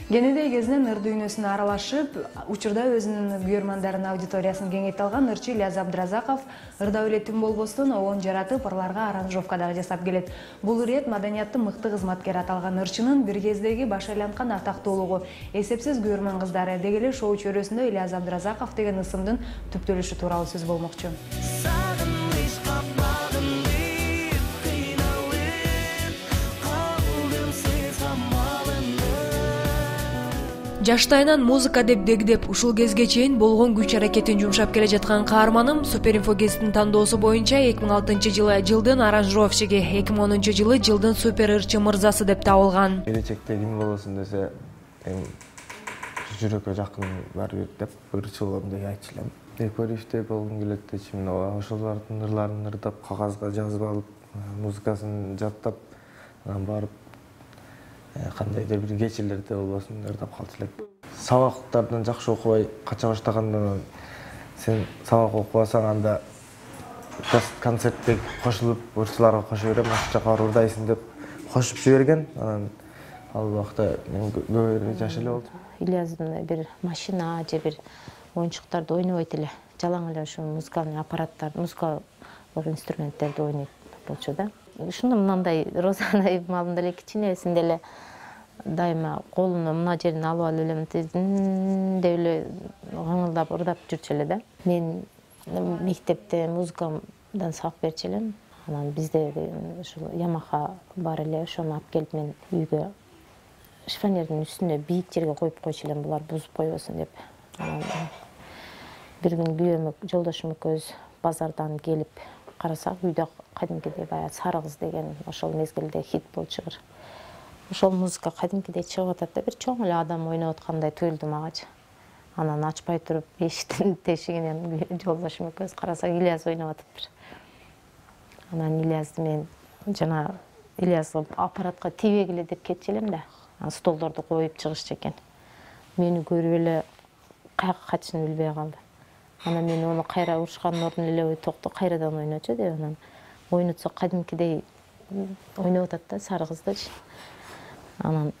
Кенедей кезинен ыр дүйнөсүнө аралашып, учурда өзүнүн күйөрмандарынын аудиториясын кеңейте алган ырчы Ильяз Абдыразаков ырда билетин болбостон обон жаратып, ырларга аранжировка дагы жасап келет. Бул ирет маданияттын мыкты кызматкери аталган ырчынын бир кездеги баш айланткан атактуулугу, эсепсиз күйөрман кыздары, деги эле шоу чөйрөсүндө Ильяз Абдыразаков деген ысымдын түптөлүшү тууралуу сөз болмокчу. Жаштайынан музыка деп дегдеп, ушул кезге чейин болгон күч аракетин жумшап келе жаткан каарманым Суперинфо гезитинин тандоосу боюнча 2006 жылдын аранжировщиги, 2010 жылы жылдын супер ырчы мырзасы деп табылган. Келечекте ким болосун десе, жүрөккө жакын барып деп ырчы болом деп айтчу элем. Көрүштөй болгум келет дечим, ошолордун ырларын ырдап, кагазга жазып алып, музыкасын жаттап, анан барып кандайдыр бир кечелерде болбосун ырдап калчу элек. Сабактардан жакшы окубай кача баштаганда сен сабак окубасаң анда концертте кошулуп, ырчыларга кошо берем, ошол жака барып ырдайсың деп кошуп жиберген. Анан ал убакта мен көбүрөөк жаш эле болдум. Ильяздын бир машина же бир оюнчуктарды ойнобойт эле, жалаң эле ушу музыкалдык аппараттар, музыкалык инструменттерди ойнойт болчу да. Ушуну мындай Розана малында эле кичинесинде эле дайыма колуна мына жерин алып алып элем деп эле ыңылдап ырдап жүрчү эле да. Мен мектепте музыкадан сабак берчү элем. Анан бизде ушул Ямаха бар эле, ошону алып келип мен үйгө шифонердин үстүнө бийик жерге коюп койчу элем, булар бузуп койбосун деп. Бир күн күйөөм жолдошум экөөбүз базардан келип карасак, үйдө кадимкидей баягы Сары кыз деген ошол мезгилде хит болчу ыр. Ошол музыка кадимкидей чыгып атат да, бир чоң эле адам ойноп аткандай туюлду магачы. Анан ачпай туруп эшиктин тешигинен жолдошум экөөбүз карасак, Ильяз ойноп атыптыр. Анан Ильязды мен жана Ильязды аппаратка тийбегиле деп кетчү элем да. Столдорду коюп чыгышчу экен. Мени көрүп эле каяка качышын билбей калды. Анан мен ону кайра урушкандын ордуна эле токто кайрадан ойночу деп, анан ойнотсок кадимкидей ойноп атат да Сары кыздычы. Анан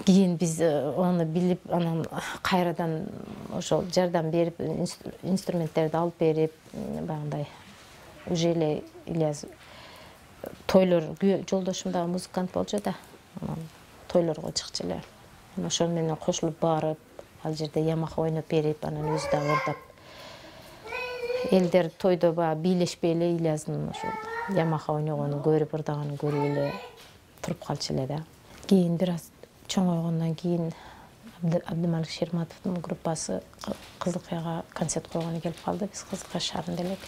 кийин биз ону билип, анан кайрадан ошол жардам берип, инструменттерди алып берип, баягындай уже эле Ильяз тойлор, жолдошум дагы музыкант болчу да. Анан тойлорго чыкчу эле. Ошол менен кошулуп барып, ал жерде Ямаха ойноп берип, анан өзү дагы ырдап. Элдер тойдо баягы бийлешпей эле Ильяздын ошол Ямаха ойногонун көрүп, ырдаганын көрүп эле туруп калчу эле да. Кийин бир аз чоңойгондон кийин Абдымалик Шерматовдун группасы Кызылкаяга концерт койгону келип калды. Биз Кызылкая шаарында элек.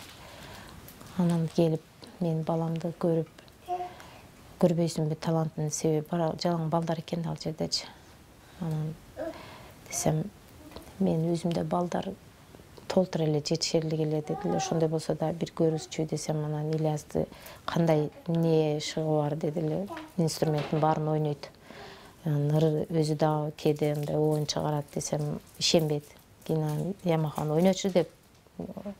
Анан келип, мен баламды көрүп, көрбөйсүнбү талантын себеби жалаң балдар экен ал жердечи. Анан десем, мен өзүмдө балдар толтура эле жетишерлик эле дедиле. Ошондой болсо да бир көрүзчү десем, анан Ильязды кандай эмне шыгы бар дедиле. Инструменттин баарын ойнойт. Анан өзү дагы кээде мындай оюн чыгарат десем, ишенбейт. Кийин Ямаханы ойночу деп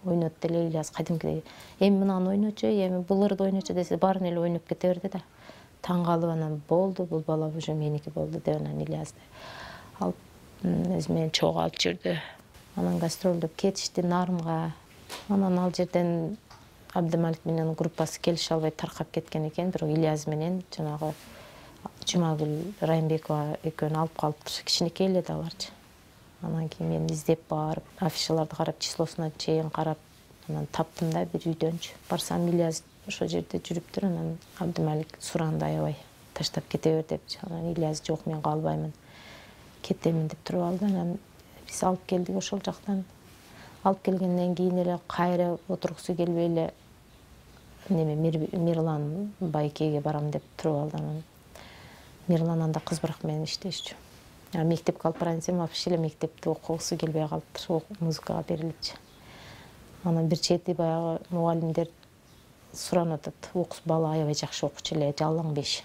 ойнот деле Ильяз кадимкидей. Эми мынаны ойночу, эми бул ырды ойночу десе, баарын эле ойноп кете берди да. Таң калып, анан болду, бул бала уже меники болду деп, анан Ильязды алып өзү менен чогуу алып жүрдү. Анан гастролдоп кетишти Нарымга. Анан ал жерден Абдымалик менен группасы келише албай таркап кеткен экен, бирок Ильяз менен жанагы Жумагүл Райымбекова экөөнү алып калыптыр. Кичинекей эле да аларчы. Анан кийин мен издеп барып, афишаларды карап, числосуна чейин карап, анан таптым да бир үйдөнчү. Барсам Ильяз ошол жерде жүрүптүр, анан Абдымалик суранды аябай, таштап кете бер деп. Анан Ильяз жок, мен калбаймын, кетемин деп туруп алды. Анан биз алып келдик ошол жактан. Алып келгенден кийин эле кайра отургусу келбей эле Мирлан Байкеге барам деп туруп алды. Анан Мирлан анда кыз бирок менен иштешчү. Мектепке алып барайын десем, вообще эле мектепте окугусу келбей калыптыр, музыкага берилипчи. Анан бир чети баягы мугалимдер суранып атат, бала аябай жакшы окучу эле, жалаң 5.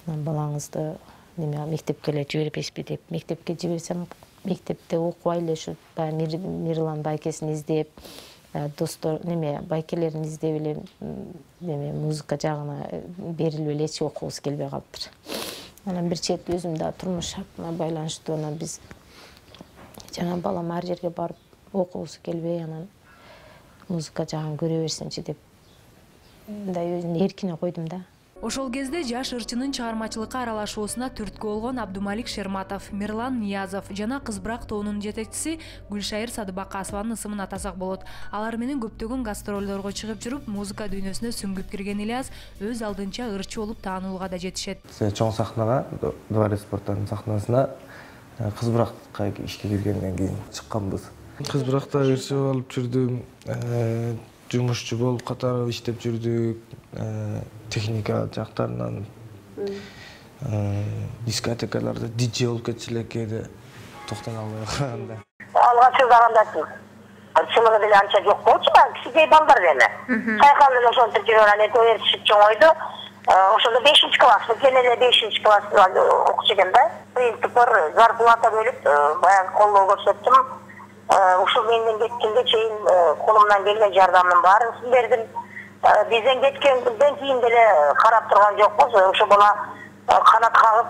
Анан балаңызды мектепке эле жибербейсизби деп, мектепке жиберсем, мектепте окубай эле ушу Мирлан Байкесин издеп, достор байкелерин издеп эле музыка жагына берилип эле эч окугусу келбей калыптыр. Анан бир чет өзүм да турмуш шартына байланыштуу анан биз жана балам ар жерге барып окугусу келбей анан музыка жагын көрө берсинчи деп мындай өзүмдү эркине койдум да. Ошол кезде жаш ырчынын чыгармачылыкка аралашуусуна түрткү болгон Абдумалик Шерматов, Мирлан Ниязов жана Кызбырак тобунун жетекчиси Гүлшайыр Садыбакасованын ысымын атасак болот. Алар менен көптөгөн гастролдорго чыгып жүрүп, музыка дүйнөсүнө сүңгүп кирген Ильяс өз алдынча ырчы болуп таанылууга да жетишет. Чоң сахнага, Дворец спорттун сахнасына Кызбыракка ишке киргенден кийин чыкканбыз. Кызбыракта ырчы болуп жүрдүм, жумушчу болуп катары иштеп жүрдүк, техника жактарынан дискотекаларда диджей болуп кетчү элек кээде токтон албай калганда. Алгач ырдагандачы чыныгы деле анча жок болчу, кичинекей балдар эле. Сайкал эле ошентип жүрүп анан эте өтүшүп чоңойду. Ошондо 5-класс, мен эле 5-класс окучу экен да. Принцип бар, зарплата бөлүп, баягы колдоо көрсөттүм. Ушул менден кеткенге чейин колумдан келген жардамдын баарын бердим. Бизден кеткенден кийин деле карап турган жокпуз. Ошо бала канат кагып,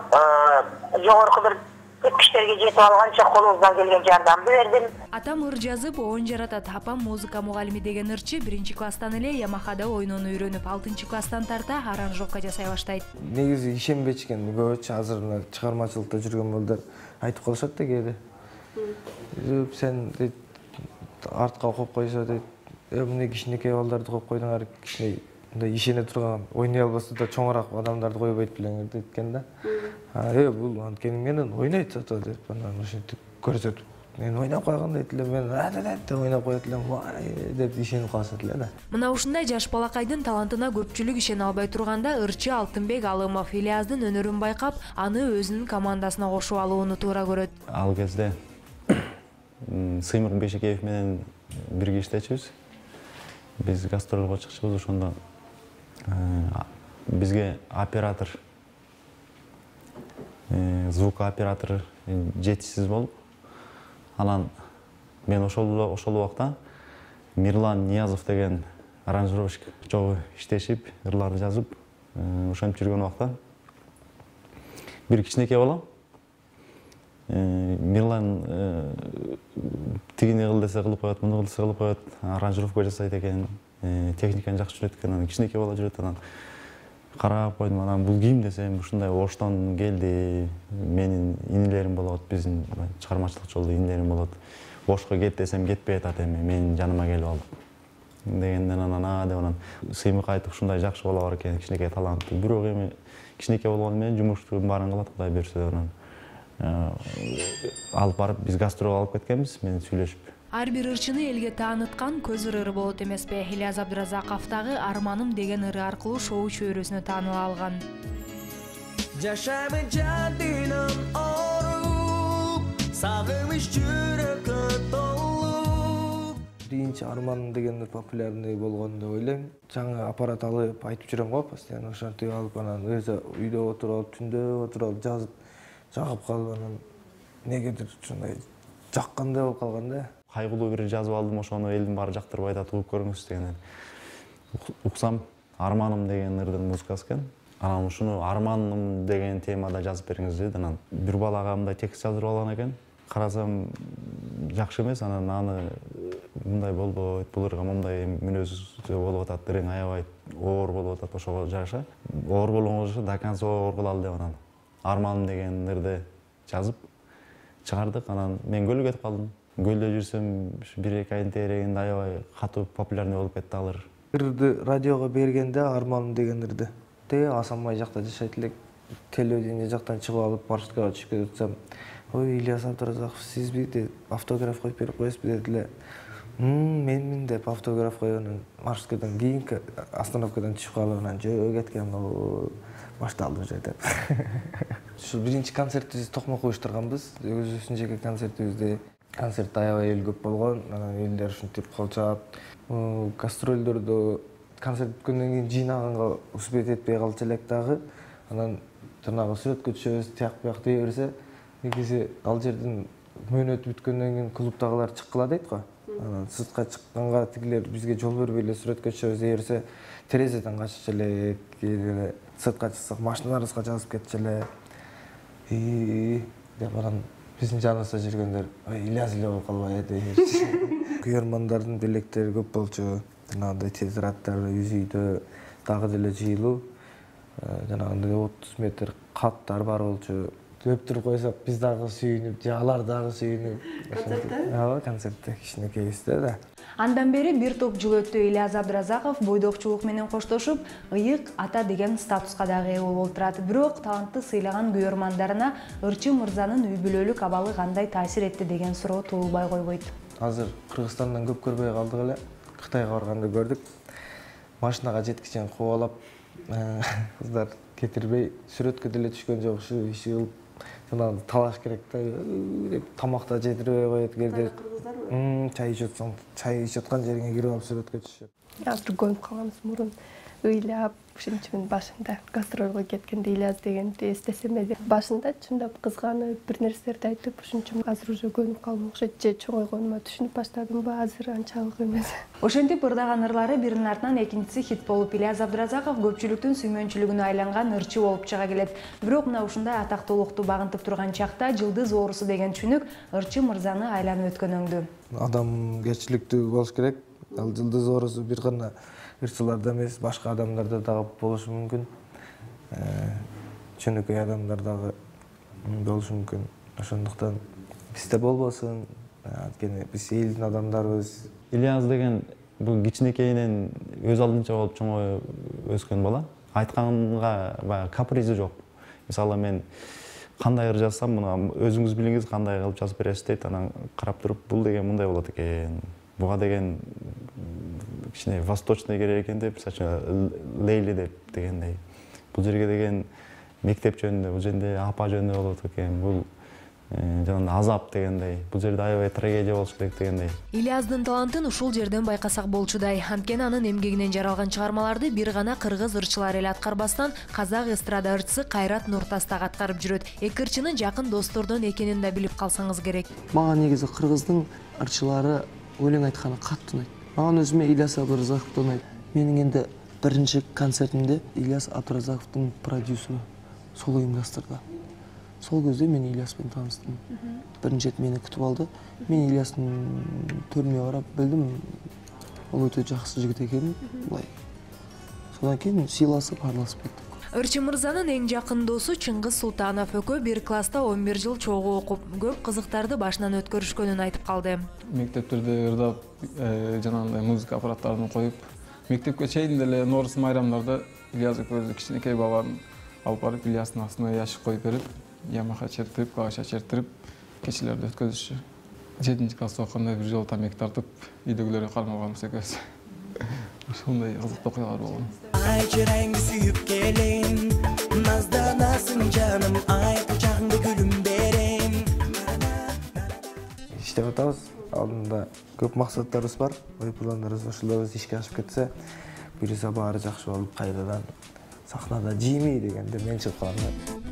жогорку бир тепкичтерге жетип алганча колубуздан келген жардамды бердим. Атам ыр жазып, оон жаратат. Апам музыка мугалими деген ырчы 1-класстан эле Ямахада ойноону үйрөнүп, 6-класстан тарта аранжировка жасай баштайт. Негизи ишенбечкен көбүчө азыр мына чыгармачылыкта жүргөн балдар айтып калышат да кээде. Сен артка коюп койсо дейт, эмне кичинекей балдарды коюп койдуңар, кичине мындай ишене турган, ойной албаса да чоңураак адамдарды койбойт белеңер дейт да. Бул анткени менен ойнойт зато деп анан ошентип көрсөтүп, мен ойноп койгондой эле, мен деп ойноп коет элем, деп ишенип калышат эле да. Мына ушундай жаш балакайдын талантына көпчүлүк ишене албай турганда, ырчы Алтынбек Алымов Ильяздын өнөрүн байкап, аны өзүнүн командасына кошуп алууну туура көрөт. Ал кезде Сыймыр Бешекеев менен бирге иштечүбүз. Биз гастролго чыкчубуз, ошондо бизге оператор, звук оператору жетишсиз болуп, анан мен ошол убакта Мирлан Ниязов деген аранжировщик чогуу иштешип, ырларды жазып, ошентип жүргөн убакта бир кичинекей балам Мирлан тигини кыл десе кылып коет, муну кыл десе кылып коет, аранжировка жасайт экен, техниканы жакшы жүрөт экен, анан кичинекей бала жүрөт, анан карап койдум, анан бул ким десем, ушундай Оштон келди, менин инилерим болот, биздин чыгармачылык жолдо инилерим болот. Ошко кет десем кетпей атат, эми менин жаныма келип алып. Дегенден анан деп анан Сыймык айтып, ушундай жакшы бала бар экен, кичинекей таланттуу. Бирок эми кичинекей болгону менен жумуштун баарын кылат, Кудай берсе деп анан алып барып биз гастролго алып кеткенбиз, менен сүйлөшүп. Ар бир ырчыны элге тааныткан көз ыры болот эмеспи? Ильяз Абдразаковдагы Арманым деген ыры аркылуу шоу чөйрөсүнө тааныла алган. Жашаймын жандынан оруп, сагыныч жүрөккө толуп. Биринчи Арманым деген популярный болгон деп ойлойм. Жаңы аппарат алып айтып жүрөм го, постоянно ошентип алып, анан өзү үйдө отуруп, түндө отуруп жазып, жагып калып, анан негедир ушундай жаккандай болуп калган да. Кайгылуу бир жазып алдым, ошону элдин баары жактырбай да угуп көрүңүз деген. Уксам Арманым деген ырдын музыкасы экен. Анан ушуну Арманым деген темада жазып бериңиз деди. Анан бир балага мындай текст жаздырып алган экен. Карасам жакшы эмес, анан аны мындай болбойт, бул ырга мындай мүнөзү болуп атат, ирең аябай оор болуп атат, ошого жараша. Оор болгонго жараша до конца оор кылалы деп анан Арманым деген ырды жазып чыгардык. Анан мен көлгө кетип калдым. Көлдө жүрсөм, 1-2 айдын тегерегинде аябай катуу популярный болуп кетти ал ыр. Ырды радиого бергенде Арманым деген ырды. Асанбай жакта жашайт элек. Телевидение жактан чыгып алып маршруткага түшүп кетсем, ой, Ильяс Абдразаков, сизби деп автограф коюп берип коесузбу деди эле. Менмин деп автограф коюп, маршруткадан кийинки остановкадан түшүп калып, анан жөө кеткен башталды уже деп. Ушул биринчи концертибизди Токмокко уюштурганбыз. Өзүбүздүн жеке концертибизди. Концерт аябай эл көп болгон, анан элдер ушинтип кол чаап, гастролдордо концерт бүткөндөн кийин жыйнаганга успеть этпей калчу элек дагы. Анан жанагы сүрөткө түшөбүз, тияк бияк дей берсе, негизи ал жерден мөөнөт бүткөндөн кийин клубдагылар чыккыла дейт го. Анан сыртка чыкканга тигилер бизге жол бербей эле сүрөткө түшөбүз дей берсе, терезеден каччу элек, сыртка чыксак машиналарыбызга жазып кетчү эле. деп анан биздин жаныбызда жүргөндөр Ильяс эле болуп калбайбы дешти. Күйөрмандардын белектери көп болчу. Жанагындай тезраддар үз үйдө дагы деле жыйылуу. Жанагындай 30 метр каттар бар болчу. Өптүрүп койсок биз дагы сүйүнүп, же алар дагы сүйүнүп. Концертте? Ооба, концертте кичинекейибизде да. Андан бери бир топ жыл өттү. Ильяс Абдразаков бойдокчулук менен коштошуп, ыйык ата деген статуска дагы ээ болуп отурат. Бирок талантты сыйлаган күйөрмандарына Ырчы мырзанын үй бүлөлүк абалы кандай таасир этти деген суроо туулбай койбойт. Азыр Кыргызстандан көп көрбөй калдык эле. Кытайга барганда көрдүк. Машинага жеткичен кубалап, кыздар кетирбей, сүрөткө деле түшкөн жок ушу, иши кылып, жанагы талаш керек да, деп тамакта жетирбей коет келди. Чай ичсаң, чай ичаткан жериңе кирип алып сүрөткө түшөт. Азыр көнүп калганбыз, мурун ыйлап, ушинчи башында гастролго кеткенде Ильяс дегенди эстесем эле. Башында чындап кызганып, бир нерселерди айтып, ушинчи азыр уже көнүп калдым окшойт. Же чоңойгонума түшүнүп баштадымбы, азыр анчалык эмес. Ошентип ырдаган ырлары биринин артынан экинчиси хит болуп, Ильяс Абдразаков көпчүлүктүн сүймөнчүлүгүнө айланган ырчы болуп чыга келет. Бирок мына ушундай атактуулукту багынтып турган чакта жылдыз оорусу деген түшүнүк Ырчы мырзаны айланып өткөн өңдү. Адамгерчиликтүү болуш керек. Ал жылдыз оорусу бир гана ырчыларда эмес, башка адамдарда дагы болушу мүмкүн. Чөнөкөй адамдар дагы болушу мүмкүн. Ошондуктан бизде болбосун. Анткени биз элдин адамдарыбыз. Ильяс деген бул кичинекейинен өз алдынча болуп чоңоюп өскөн бала. Айтканга баягы капризи жок. Мисалы мен кандай ыр жазсам, муну өзүңүз билиңиз, кандай кылып жазып бересиз дейт. Анан карап туруп, бул деген мындай болот экен. Буга деген кичине восточный керек экен деп, мисалы Лейли деп дегендей. Бул жерге деген мектеп жөнүндө, бул жерде апа жөнүндө болот экен. Бул жана азап дегендей. Бул жерде аябай трагедия болуш керек дегендей. Ильястын талантын ушул жерден байкасак болчудай. Анткени анын эмгегинен жаралган чыгармаларды бир гана кыргыз ырчылары эле аткарбастан, казак эстрада ырчысы Кайрат Нуртас дагы аткарып жүрөт. Эки ырчынын жакын достордон экенин да билип калсаңыз керек. Мага негизи кыргыздын ырчылары өлең айтканы катты унайт. Мага өзүмө Ильяс Абдразаков унайт. Менин энди биринчи концертимде Ильяс Абдразаковдун продюсеру сол уюмдаштырды. Сол кезде мен Ильяспен тааныстым. Биринчи рет мени күтүп алды. Мен Ильястын төрүнө карап билдим, ол өтө жакшы жигит экенин. Булай. Содан кийин сыйлашып, аралашып кеттик. Ырчы мырзанын эң жакын досу Чыңгыз Султанов экөө бир класста 11 жыл чогуу окуп, көп кызыктарды башынан өткөрүшкөнүн айтып калды. Мектептерде ырдап, жанагындай музыка аппараттарын коюп, мектепке чейин деле Норус майрамдарда Ильяс экөөбүз кичинекей бабаны алып барып, Ильястын астына ящик коюп берип, ямаха чертип, кагача чертирип, кечелерди өткөзүшчү. 7-нчи класста окуганда бир жолу тамек тартып, үйдөгүлөргө кармалганбыз экөөбүз. Ошондой кызыктуу окуялар болгон. Ай чырайыңды сүйүп келем, назданасың жаным, ай кучагыңды күлүм берем. Иштеп атабыз. Алдында көп максаттарыбыз бар, ой пландарыбыз, ошолорубуз ишке ашып кетсе, буюрса баары жакшы болуп, кайрадан сахнада Жими дегенде мен чыгып калам.